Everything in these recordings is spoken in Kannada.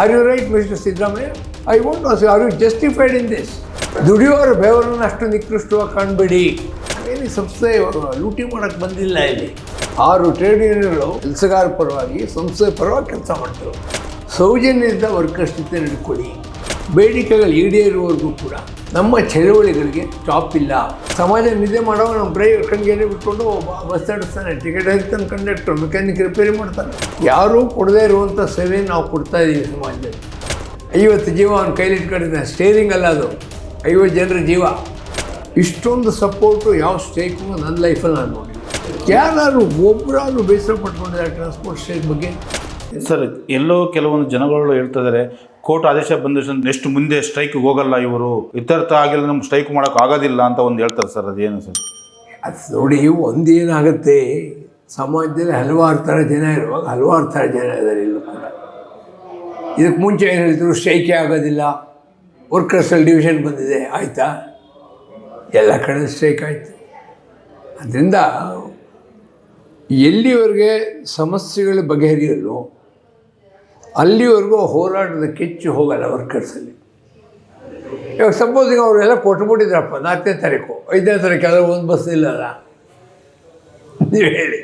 R you right Mister Siddaramaiah? I want as are you justified in this? ದುಡಿಯೋರ ಬೆವರನ್ನು ಅಷ್ಟು ನಿಕೃಷ್ಟವಾಗಿ ಕಾಣಬೇಡಿ. ಏನು ಸಂಸ್ಥೆ ಲೂಟಿ ಮಾಡೋಕ್ಕೆ ಬಂದಿಲ್ಲ. ಇಲ್ಲಿ 6 ಟ್ರೇಡ್ ಯೂನಿಯನ್ಗಳು ಕೆಲಸಗಾರ ಪರವಾಗಿ ಸಂಸ್ಥೆ ಪರವಾಗಿ ಕೆಲಸ ಮಾಡ್ತಾರೆ. ಸೌಜನ್ಯದಿಂದ ವರ್ಕರ್ಸ್ ಜೊತೆ ನಡ್ಕೊಳ್ಳಿ. ಬೇಡಿಕೆಗಳು ಈಡೇರುವವರೆಗೂ ಕೂಡ ನಮ್ಮ ಚಳವಳಿಗಳಿಗೆ ಸ್ಟಾಪ್ ಇಲ್ಲ. ಸಮಾಜ ನಿದ್ದೆ ಮಾಡೋ ನಮ್ಮ ಡ್ರೈವರ್ ಕಣ್ಗೆನೆ ಬಿಟ್ಕೊಂಡು ಬಸ್ ನಡೆಸ್ತಾನೆ, ಟಿಕೆಟ್ ಹಾಕ್ತಾನೆ, ಕಂಡಕ್ಟರ್, ಮೆಕ್ಯಾನಿಕ್ ರಿಪೇರಿ ಮಾಡ್ತಾನೆ. ಯಾರೂ ಕೊಡದೇ ಇರುವಂಥ ಸೇವೆ ನಾವು ಕೊಡ್ತಾ ಇದ್ದೀವಿ ಸಮಾಜದಲ್ಲಿ. 50 ಜೀವ ಅವ್ನ ಕೈಲಿ ಇಟ್ಕೊಂಡಿದ್ದಾನೆ. ಸ್ಟೇರಿಂಗ್ ಅಲ್ಲ ಅದು, 50 ಜನರ ಜೀವ. ಇಷ್ಟೊಂದು ಸಪೋರ್ಟು ಯಾವ ಸ್ಟ್ರೈಕು ನನ್ನ ಲೈಫಲ್ಲಿ ನಾನು ನೋಡಿ. ಯಾರು ಒಬ್ಬರಾದ್ರು ಬೇಸರ ಪಟ್ಕೊಂಡಿದ್ದಾರೆ ಟ್ರಾನ್ಸ್ಪೋರ್ಟ್ ಸ್ಟ್ರೈಕ್ ಬಗ್ಗೆ? ಸರ್, ಎಲ್ಲೋ ಕೆಲವೊಂದು ಜನಗಳು ಹೇಳ್ತಿದ್ದಾರೆ, ಕೋರ್ಟ್ ಆದೇಶ ಬಂದ ನೆಕ್ಸ್ಟ್ ಮುಂದೆ ಸ್ಟ್ರೈಕ್ ಹೋಗಲ್ಲ, ಇವರು ಇತ್ಯರ್ಥ ಆಗಿಲ್ಲ, ನಮ್ಗೆ ಸ್ಟ್ರೈಕ್ ಮಾಡೋಕೆ ಆಗೋದಿಲ್ಲ ಅಂತ ಒಂದು ಹೇಳ್ತಾರೆ ಸರ್. ಅದೇನು ಸರ್? ಅದು ನೋಡಿ, ಒಂದೇನಾಗುತ್ತೆ, ಸಮಾಜದಲ್ಲಿ ಹಲವಾರು ಥರ ಜನ ಇರುವಾಗ ಹಲವಾರು ಥರ ಜನ ಇದ್ದಾರೆ. ಇಲ್ಲೂ ಕೂಡ ಇದಕ್ಕೆ ಮುಂಚೆ ಏನು ಹೇಳಿದ್ರು, ಸ್ಟ್ರೈಕೇ ಆಗೋದಿಲ್ಲ, ವರ್ಕರ್ಸಲ್ಲಿ ಡಿವಿಷನ್ ಬಂದಿದೆ, ಆಯಿತಾ? ಎಲ್ಲ ಕಡೆ ಸ್ಟ್ರೈಕ್ ಆಯಿತು. ಅದರಿಂದ ಎಲ್ಲಿವರೆಗೆ ಸಮಸ್ಯೆಗಳು ಬಗೆಹರಿಯಲು ಅಲ್ಲಿವರೆಗೂ ಹೋರಾಟದ ಕೆಚ್ಚು ಹೋಗಲ್ಲ ವರ್ಕರ್ಸಲ್ಲಿ. ಇವಾಗ ಸಪೋಸ್ ಈಗ ಅವರೆಲ್ಲ ಕೊಟ್ಬಿಟ್ಟಿದ್ರಪ್ಪ 4ನೇ ತಾರೀಕು, 5ನೇ ತಾರೀಕು ಯಾವ್ದಾದ್ರು ಒಂದು ಬಸ್ ಇಲ್ಲಲ್ಲ, ನೀವು ಹೇಳಿ.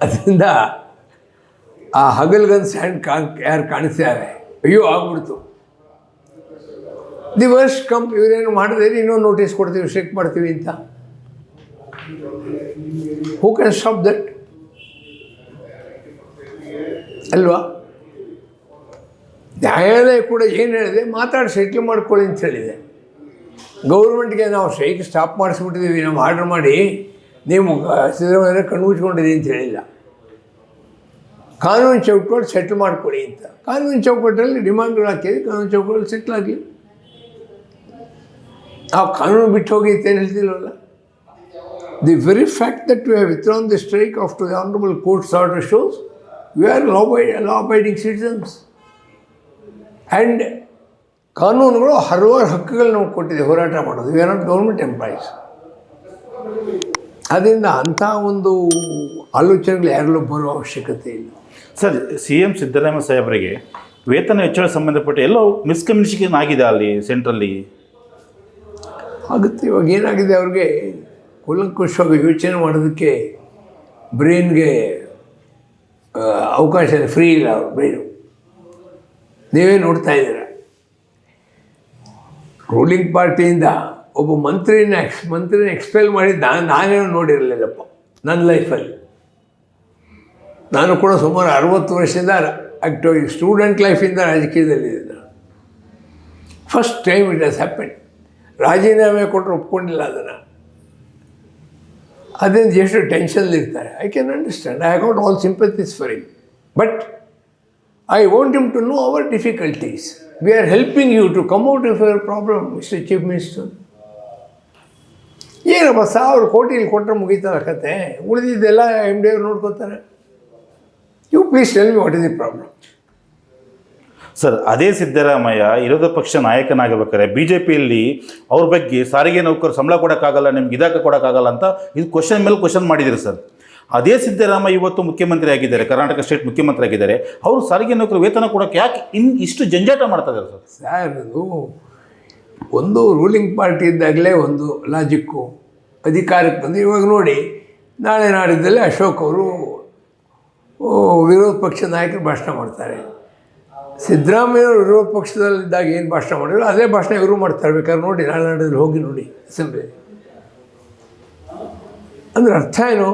ಅದರಿಂದ ಆ ಹಗಲ್ಗನ್ ಸ್ಯಾಂಡ್ ಯಾರು ಕಾಣಿಸ್ತಾರೆ, ಅಯ್ಯೋ ಆಗ್ಬಿಡ್ತು. ದಿ ವರ್ಸ್ಟ್ ಕಮ್, ಇವರೇನು ಮಾಡಿದ್ರೆ ಇನ್ನೊಂದು ನೋಟಿಸ್ ಕೊಡ್ತೀವಿ, ಸ್ಟ್ರೈಕ್ ಮಾಡ್ತೀವಿ ಅಂತ. Who can stop that? ಅಲ್ವಾ? ನ್ಯಾಯಾಲಯ ಕೂಡ ಏನು ಹೇಳಿದೆ, ಮಾತಾಡಿ ಸೆಟ್ಲ್ ಮಾಡ್ಕೊಳ್ಳಿ ಅಂತ ಹೇಳಿದೆ. ಗೌರ್ಮೆಂಟ್ಗೆ ನಾವು ಸ್ಟ್ರೈಕ್ ಸ್ಟಾಪ್ ಮಾಡಿಸ್ಬಿಟ್ಟಿದ್ದೀವಿ, ನಾವು ಆರ್ಡ್ರ್ ಮಾಡಿ, ನೀವು ಸಿದ್ದರಾಮಯ್ಯ ಕಣ್ಣು ಮುಚ್ಕೊಂಡಿದ್ದೀವಿ ಅಂತ ಹೇಳಿಲ್ಲ. ಕಾನೂನು ಚೌಕಟ್ಟು ಸೆಟ್ಲ್ ಮಾಡ್ಕೊಳ್ಳಿ ಅಂತ. ಕಾನೂನು ಚೌಕಟ್ಟಲ್ಲಿ ಡಿಮಾಂಡ್ಗಳು ಹಾಕಿದ್ವಿ, ಕಾನೂನು ಚೌಕಟ್ಟಲ್ಲಿ ಸೆಟ್ಲ್ ಆಗಲಿ. ನಾವು ಕಾನೂನು ಬಿಟ್ಟು ಹೋಗಿ ಅಂತ ಏನು ಹೇಳ್ತಿಲ್ವಲ್ಲ. The very fact that we have withdrawn the strike after the Honorable Court's order shows we are law-abiding citizens. And ಕಾನೂನುಗಳು ಹಲವಾರು ಹಕ್ಕುಗಳು ನಾವು ಕೊಟ್ಟಿದೆ ಹೋರಾಟ ಮಾಡೋದು. We are not government employees. ಅದರಿಂದ ಅಂಥ ಒಂದು ಆಲೋಚನೆಗಳು ಯಾರಲ್ಲೂ ಬರುವ ಅವಶ್ಯಕತೆ ಇಲ್ಲ. ಸರ್, CM ಸಿದ್ದರಾಮಯ್ಯ ಸಾಹೇಬರಿಗೆ ವೇತನ ಹೆಚ್ಚಳ ಸಂಬಂಧಪಟ್ಟ ಎಲ್ಲೋ ಮಿಸ್ಕಮ್ಯುನಿಕೇಷನ್ ಆಗಿದೆ ಅಲ್ಲಿ ಸೆಂಟ್ರಲ್ಲಿ. ಆಗುತ್ತೆ. ಇವಾಗ ಏನಾಗಿದೆ, ಅವ್ರಿಗೆ ಕೂಲಂಕುಷವಾಗಿ ಯೋಚನೆ ಮಾಡೋದಕ್ಕೆ ಬ್ರೈನ್ಗೆ ಅವಕಾಶ ಫ್ರೀ ಇಲ್ಲ. ಅವ್ರ ಬ್ರೈನು ನೀವೇ ನೋಡ್ತಾ ಇದ್ದೀರ. ರೂಲಿಂಗ್ ಪಾರ್ಟಿಯಿಂದ ಒಬ್ಬ ಮಂತ್ರಿನ ಎಕ್ಸ್ಪೆಲ್ ಮಾಡಿದ್ದು ನಾನೇನು ನೋಡಿರಲಿಲ್ಲಪ್ಪ ನನ್ನ ಲೈಫಲ್ಲಿ. ನಾನು ಕೂಡ ಸುಮಾರು 60 ವರ್ಷದಿಂದ ಆ್ಯಕ್ಟಿವ್ ಸ್ಟೂಡೆಂಟ್ ಲೈಫಿಂದ ರಾಜಕೀಯದಲ್ಲಿದ್ದೆ. First time it has happened. ರಾಜೀನಾಮೆ ಕೊಟ್ಟರು ಒಪ್ಕೊಂಡಿಲ್ಲ ಅದನ್ನು. ಅದರಿಂದ ಎಷ್ಟು ಟೆನ್ಷನ್ಲಿರ್ತಾರೆ. I can understand. I got all sympathies for him. But I want him to know our difficulties. We are helping you to come out of your problem, Mister chief minister. ಏನಪ್ಪ 1000 ಕೋಟಿ ಕೊಟ್ಟರೆ ಮುಗೀತಲ್ಲ ಕತೆ, ಉಳಿದಿದ್ದೆಲ್ಲ MD ಅವ್ರು ನೋಡ್ಕೋತಾರೆ. You please tell me what is the problem. Sir, ಅದೇ ಸಿದ್ದರಾಮಯ್ಯ ವಿರೋಧ ಪಕ್ಷ ನಾಯಕನಾಗಬೇಕಾದ್ರೆ BJPಯಲ್ಲಿ ಅವ್ರ ಬಗ್ಗೆ ಸಾರಿಗೆ ನೌಕರು ಸಂಬಳ ಕೊಡೋಕ್ಕಾಗಲ್ಲ, ನಿಮ್ಗೆ ಇದಕ್ಕೆ ಕೊಡೋಕ್ಕಾಗಲ್ಲ ಅಂತ ಇದು ಕ್ವಶನ್ ಮೇಲೆ ಕ್ವಶನ್ ಮಾಡಿದ್ದೀರಿ ಸರ್. ಅದೇ ಸಿದ್ದರಾಮಯ್ಯ ಇವತ್ತು ಮುಖ್ಯಮಂತ್ರಿ ಆಗಿದ್ದಾರೆ, ಕರ್ನಾಟಕ ಸ್ಟೇಟ್ ಮುಖ್ಯಮಂತ್ರಿ ಆಗಿದ್ದಾರೆ. ಅವರು ಸಾರಿಗೆ ನೌಕರು ವೇತನ ಕೊಡೋಕ್ಕೆ ಯಾಕೆ ಇಷ್ಟು ಜಂಜಾಟ ಮಾಡ್ತಾ ಇದ್ದಾರೆ ಸರ್? ಸರ್, ಅದು ಒಂದು ರೂಲಿಂಗ್ ಪಾರ್ಟಿ ಇದ್ದಾಗಲೇ ಒಂದು ಲಾಜಿಕ್ಕು. ಅಧಿಕಾರಕ್ಕೆ ಬಂದು ಇವಾಗ ನೋಡಿ, ನಾಳೆ ನಾಡಿದ್ದಲ್ಲಿ ಅಶೋಕ್ ಅವರು ವಿರೋಧ ಪಕ್ಷದ ನಾಯಕರು ಭಾಷಣ ಮಾಡ್ತಾರೆ. ಸಿದ್ದರಾಮಯ್ಯವರು ವಿರೋಧ ಪಕ್ಷದಲ್ಲಿದ್ದಾಗ ಏನು ಭಾಷಣ ಮಾಡಿದ್ರು ಅದೇ ಭಾಷಣ ಇವರು ಮಾಡ್ತಾರೆ. ಬೇಕಾದ್ರೆ ನೋಡಿ, ನಾಳೆ ನಾಡಿದ್ರಲ್ಲಿ ಹೋಗಿ ನೋಡಿ ಅಸೆಂಬ್ಲಿ. ಅಂದರೆ ಅರ್ಥ ಏನು?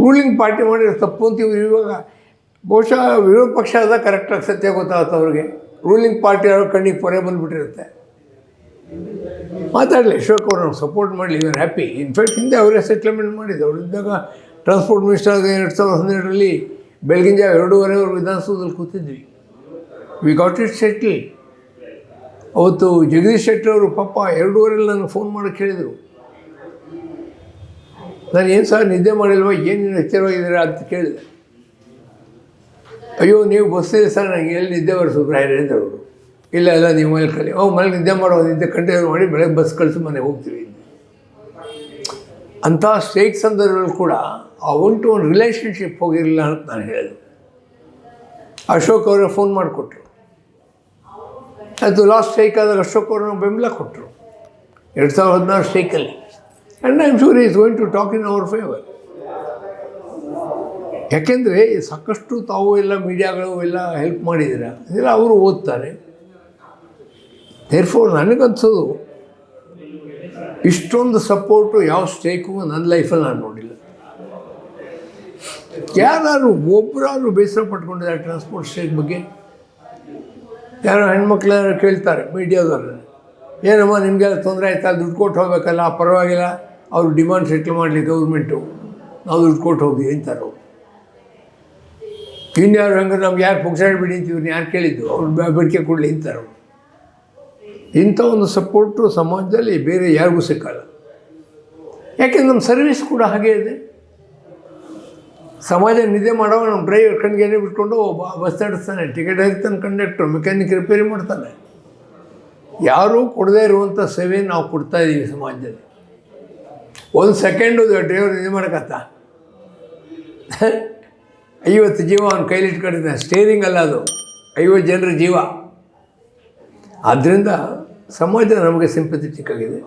ರೂಲಿಂಗ್ ಪಾರ್ಟಿ ಮಾಡಿರೋ ತಪ್ಪು ಅಂತ ಇವಾಗ ಬಹುಶಃ ವಿರೋಧ ಪಕ್ಷ ಆದಾಗ ಕರೆಕ್ಟಾಗಿ ಸತ್ಯ ಗೊತ್ತಾಗುತ್ತೆ ಅವ್ರಿಗೆ. ರೂಲಿಂಗ್ ಪಾರ್ಟಿ ಅವ್ರ ಕಣ್ಣಿಗೆ ಪೊರೆ ಬಂದುಬಿಟ್ಟಿರುತ್ತೆ. ಮಾತಾಡಲಿ, ಅಶೋಕ್ ಅವ್ರು ನಾವು ಸಪೋರ್ಟ್ ಮಾಡಲಿ, ಇವರು ಹ್ಯಾಪಿ. ಇನ್ಫ್ಯಾಕ್ಟ್ ಹಿಂದೆ ಅವರೇ ಸೆಟ್ಲ್ಮೆಂಟ್ ಮಾಡಿದ್ದು. ಅವರಿದ್ದಾಗ ಟ್ರಾನ್ಸ್ಪೋರ್ಟ್ ಮಿನಿಸ್ಟರ್ ಆಗ 2012ರಲ್ಲಿ ಬೆಳಗಿನ ಜಾವ 2:30 ವಿಧಾನಸೌಧದಲ್ಲಿ ಕೂತಿದ್ವಿ. We got it settle. ಅವತ್ತು ಜಗದೀಶ್ ಶೆಟ್ಟರ್ ಅವರು ಪಾಪ 2:30 ನನಗೆ ಫೋನ್ ಮಾಡೋಕ್ಕೆ ಹೇಳಿದರು. ನಾನು ಏನು ಸರ್ ನಿದ್ದೆ ಮಾಡಿಲ್ವ, ಏನು ಎಚ್ಚರವಾಗಿದ್ದೀರಾ ಅಂತ ಕೇಳಿದೆ. ಅಯ್ಯೋ ನೀವು ಬಸ್ಸಿದೆ ಸರ್, ನನಗೆ ಎಲ್ಲಿ ನಿದ್ದೆ ಬರ್ಸೋರು ಅವರು. ಇಲ್ಲ ನೀವು ಮಲ್ಕೊಳ್ಳಿ. ಮನೆಗೆ ನಿದ್ದೆ ಮಾಡೋ, ನಿದ್ದೆ ಕಂಟಿನ್ಯೂ ಮಾಡಿ ಬೆಳಗ್ಗೆ ಬಸ್ ಕಳಿಸಿ ಮನೆಗೆ ಹೋಗ್ತೀವಿ. ಅಂಥ ಸ್ಟ್ರೈಕ್ ಸಂದರ್ಭದಲ್ಲಿ ಕೂಡ ಆ 1-to-1 ರಿಲೇಷನ್ಶಿಪ್ ಹೋಗಿರಲಿಲ್ಲ ಅಂತ ನಾನು ಹೇಳಿದೆ. ಅಶೋಕ್ ಅವರಿಗೆ ಫೋನ್ ಮಾಡಿಕೊಟ್ರು. ಅದು ಲಾಸ್ಟ್ ಸ್ಟ್ರೈಕ್ ಆದಾಗ ಅಶೋಕ್ ಅವ್ರನ್ನ ಬೆಂಬಲ ಕೊಟ್ಟರು 2016 ಸ್ಟ್ರೈಕಲ್ಲಿ. And I am sure is going to talk in our favour. ಯಾಕೆಂದರೆ ಸಾಕಷ್ಟು ತಾವು ಎಲ್ಲ ಮೀಡಿಯಾಗಳು ಎಲ್ಲ ಹೆಲ್ಪ್ ಮಾಡಿದ್ದೀರ, ಇದೆಲ್ಲ ಅವರು ಓದ್ತಾರೆ. ದೇರ್ಫೋರ್ ನನಗನ್ಸೋದು ಇಷ್ಟೊಂದು ಸಪೋರ್ಟು ಯಾವ ಸ್ಟ್ರೈಕು ನನ್ನ ಲೈಫಲ್ಲಿ ನಾನು ನೋಡಿಲ್ಲ. ಯಾರು ಒಬ್ಬರಾದ್ರು ಬೇಸರ ಪಟ್ಕೊಂಡಿದ್ದಾರೆ ಟ್ರಾನ್ಸ್ಪೋರ್ಟ್ ಸ್ಟ್ರೈಕ್ ಬಗ್ಗೆ? ಯಾರೋ ಹೆಣ್ಮಕ್ಳು ಕೇಳ್ತಾರೆ ಮೀಡಿಯಾದವ್ರನ್ನ, ಏನಮ್ಮ ನಿಮಗೆಲ್ಲ ತೊಂದರೆ ಆಯ್ತಾ, ದುಡ್ಡು ಕೊಟ್ಟು ಹೋಗ್ಬೇಕಲ್ಲ, ಪರವಾಗಿಲ್ಲ, ಅವರು ಡಿಮಾಂಡ್ ಸೆಟ್ಲ್ ಮಾಡಲಿ ಗೌರ್ಮೆಂಟು, ನಾವು ದುಡ್ಡು ಕೊಟ್ಟು ಹೋಗಿ ಅಂತಾರೆ ಅವರು. ಇನ್ಯಾರು ಹಂಗೆ ನಮ್ಗೆ ಯಾರು ಪುಕ್ಸಾಡ್ಬಿಡಿ ಅಂತ ಇವ್ರನ್ನ ಯಾರು ಕೇಳಿದ್ದು, ಅವ್ರು ಬೇಡಿಕೆ ಕೊಡಲಿ ಅಂತಾರೆ ಅವರು. ಇಂಥ ಒಂದು ಸಪೋರ್ಟು ಸಮಾಜದಲ್ಲಿ ಬೇರೆ ಯಾರಿಗೂ ಸಿಕ್ಕಲ್ಲ. ಯಾಕೆಂದ್ರೆ ನಮ್ಮ ಸರ್ವಿಸ್ ಕೂಡ ಹಾಗೇ ಇದೆ. ಸಮಾಜ ನಿದ್ದೆ ಮಾಡೋ ನಮ್ಮ ಡ್ರೈವರ್ ಕಣ್ಗೇನೆ ಬಿಟ್ಕೊಂಡು ಬಸ್ ನಡೆಸ್ತಾನೆ, ಟಿಕೆಟ್ ಹಾಕ್ತಾನೆ, ಕಂಡಕ್ಟ್ರು, ಮೆಕ್ಯಾನಿಕ್ ರಿಪೇರಿ ಮಾಡ್ತಾನೆ. ಯಾರೂ ಕೊಡದೇ ಇರುವಂಥ ಸೇವೆ ನಾವು ಕೊಡ್ತಾಯಿದ್ದೀವಿ ಸಮಾಜದಲ್ಲಿ. ಒಂದು ಸೆಕೆಂಡು ಡ್ರೈವರ್ ನಿದ್ದೆ ಮಾಡೋಕ್ಕತ್ತ 50 ಜೀವ ಅವ್ನ ಕೈಲಿ ಇಟ್ಕೊಂಡಿದ್ದಾನೆ, ಸ್ಟೇರಿಂಗ್ ಅಲ್ಲ ಅದು, 50 ಜನರ ಜೀವ. ಆದ್ದರಿಂದ ಸಮಾಜ ನಮಗೆ ಸಿಂಪಥೆಟಿಕ್ ಆಗಿದೆ,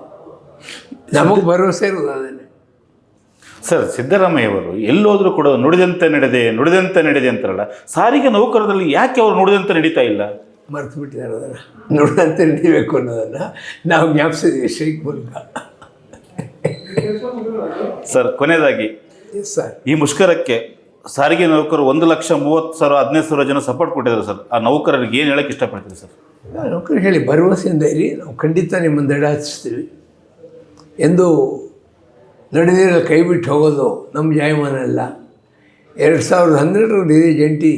ನಮಗೆ ಭರವಸೆ ಇರೋದು ಅದನ್ನೇ. ಸರ್, ಸಿದ್ದರಾಮಯ್ಯವರು ಎಲ್ಲೋದ್ರೂ ಕೂಡ ನುಡಿದಂತೆ ನಡೆದೆ ಅಂತಾರಲ್ಲ, ಸಾರಿಗೆ ನೌಕರರಲ್ಲಿ ಯಾಕೆ ಅವರು ನುಡಿದಂತೆ ನಡೀತಾ ಇಲ್ಲ? ಮರೆತು ಬಿಟ್ಟಿದ್ದಾರೆ ಅದನ್ನು. ನುಡಿದಂತೆ ನಡೀಬೇಕು ಅನ್ನೋದನ್ನು ನಾವು ಜ್ಞಾಪಿಸಿದ್ದೀವಿ ಸ್ಟ್ರೈಕ್ ಮೂಲಕ. ಸರ್, ಕೊನೆಯದಾಗಿ ಎಸ್ ಸರ್, ಈ ಮುಷ್ಕರಕ್ಕೆ ಸಾರಿಗೆ ನೌಕರು 1,30,000 15,000 ಜನ ಸಪೋರ್ಟ್ ಕೊಟ್ಟಿದ್ದಾರೆ ಸರ್. ಆ ನೌಕರರಿಗೆ ಏನು ಹೇಳಕ್ಕೆ ಇಷ್ಟಪಡ್ತೀರಿ ಸರ್? ನೌಕರು ಹೇಳಿ ಭರವಸೆಯಿಂದ ಇರಿ, ನಾವು ಖಂಡಿತ ನಿಮ್ಮನ್ನು ದಡ ಹಚ್ಚಿಸ್ತೀವಿ. ಎಂದು ನಡೆದಿರೋ ಕೈ ಬಿಟ್ಟು ಹೋಗೋದು ನಮ್ಮ ಜಾಯಮಾನ ಅಲ್ಲ. 2012 ಇದೇ ಜಂಟಿ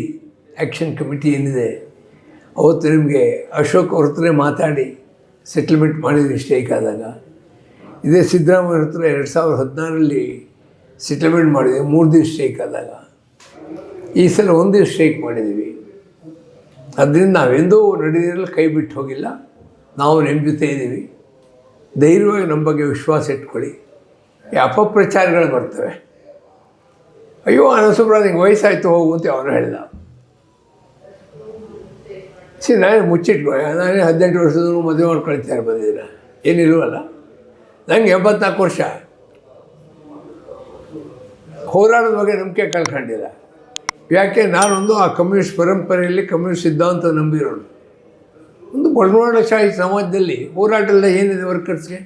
ಆ್ಯಕ್ಷನ್ ಕಮಿಟಿ ಏನಿದೆ, ಅವತ್ತು ನಿಮಗೆ ಅಶೋಕ್ ಅವ್ರ ಹತ್ರ ಮಾತಾಡಿ ಸೆಟ್ಲ್ಮೆಂಟ್ ಮಾಡಿದ್ವಿ ಸ್ಟ್ರೈಕ್ ಆದಾಗ. ಇದೇ ಸಿದ್ದರಾಮಯ್ಯ ಹತ್ರ 2016 ಸೆಟ್ಲ್ಮೆಂಟ್ ಮಾಡಿದ್ವಿ 3 ದಿವಸ ಸ್ಟ್ರೈಕ್ ಆದಾಗ. ಈ ಸಲ 1 ದಿವಸ ಸ್ಟ್ರೈಕ್ ಮಾಡಿದ್ದೀವಿ. ಅದರಿಂದ ನಾವೆಂದೂ ನಡೆದಿರಲು ಕೈ ಬಿಟ್ಟು ಹೋಗಿಲ್ಲ. ನಾವು ನಿಮ್ಮ ಜೊತೆ ಇದ್ದೀವಿ. ಧೈರ್ಯವಾಗಿ ನಮ್ಮ ಬಗ್ಗೆ ವಿಶ್ವಾಸ ಇಟ್ಕೊಳ್ಳಿ. ಈ ಅಪಪ್ರಚಾರಗಳು ಬರ್ತವೆ. ಅಯ್ಯೋ ಅನಸುಬ್ರ ನಿಂಗೆ ವಯಸ್ಸಾಯಿತು ಹೋಗು ಅಂತ ಅವನು ಹೇಳ್ದ. ನಾನು ಮುಚ್ಚಿಟ್ಕೊಳ್ಳಿ, ನಾನೇ 18 ವರ್ಷದೂ ಮದುವೆ ಮಾಡ್ಕೊಳ್ತಾರೆ ಬಂದಿದ್ದೀರ, ಏನಿಲ್ವಲ್ಲ. ನನಗೆ 84 ವರ್ಷ. ಹೋರಾಟದ ಬಗ್ಗೆ ನಂಬಿಕೆ ಕಳ್ಕೊಂಡಿಲ್ಲ. ಯಾಕೆ ನಾನೊಂದು ಆ ಕಮ್ಯುನಿಸ್ಟ್ ಪರಂಪರೆಯಲ್ಲಿ ಕಮ್ಯುನಿಸ್ಟ್ ಸಿದ್ಧಾಂತ ನಂಬಿರೋನು. ಒಂದು ಬಂಡವಾಳಶಾಹಿ ಸಮಾಜದಲ್ಲಿ ಹೋರಾಟದ ಏನಿದೆ, ವರ್ಕರ್ಸ್ಗೆ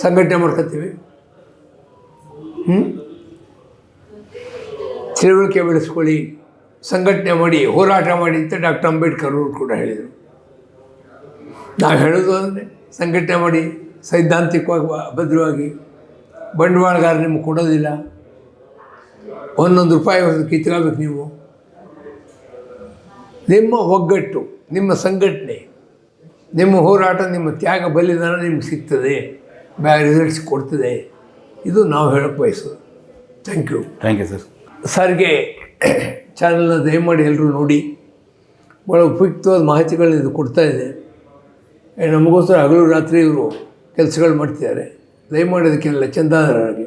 ಸಂಘಟನೆ ಮಾಡ್ಕೊತೀವಿ, ತಿಳುವಳಿಕೆ ಬೆಳೆಸ್ಕೊಳ್ಳಿ, ಸಂಘಟನೆ ಮಾಡಿ, ಹೋರಾಟ ಮಾಡಿ ಅಂತ ಡಾಕ್ಟರ್ ಅಂಬೇಡ್ಕರ್ ಅವರು ಕೂಡ ಹೇಳಿದರು. ನಾವು ಹೇಳೋದು ಅಂದರೆ ಸಂಘಟನೆ ಮಾಡಿ, ಸೈದ್ಧಾಂತಿಕವಾಗಿ ಭದ್ರವಾಗಿ. ಬಂಡವಾಳಗಾರ ನಿಮ್ಗೆ ಕೊಡೋದಿಲ್ಲ, 1 ರೂಪಾಯಿ ಕಿತ್ಕೋಬೇಕು ನೀವು. ನಿಮ್ಮ ಒಗ್ಗಟ್ಟು, ನಿಮ್ಮ ಸಂಘಟನೆ, ನಿಮ್ಮ ಹೋರಾಟ, ನಿಮ್ಮ ತ್ಯಾಗ ಬಲಿದಾನ ನಿಮ್ಗೆ ಸಿಗ್ತದೆ, ರಿಸಲ್ಟ್ಸ್ ಕೊಡ್ತದೆ. ಇದು ನಾವು ಹೇಳೋಕ್ಕೆ ಬಯಸೋದು. Thank you sir. ಸಾರಿಗೆ ಚಾನಲ್ನ ದಯಮಾಡಿ ಎಲ್ಲರೂ ನೋಡಿ. ಭಾಳ ಉಪಯುಕ್ತವಾದ ಮಾಹಿತಿಗಳನ್ನ ಇದು ಕೊಡ್ತಾಯಿದೆ. ನಮಗೋಸ್ಕರ ಹಗಲು ರಾತ್ರಿ ಇವರು ಕೆಲಸಗಳು ಮಾಡ್ತಿದ್ದಾರೆ. ದಯಮಾಡಿ ಅದಕ್ಕೆಲ್ಲ ಚಂದಾದಾರರಾಗಿ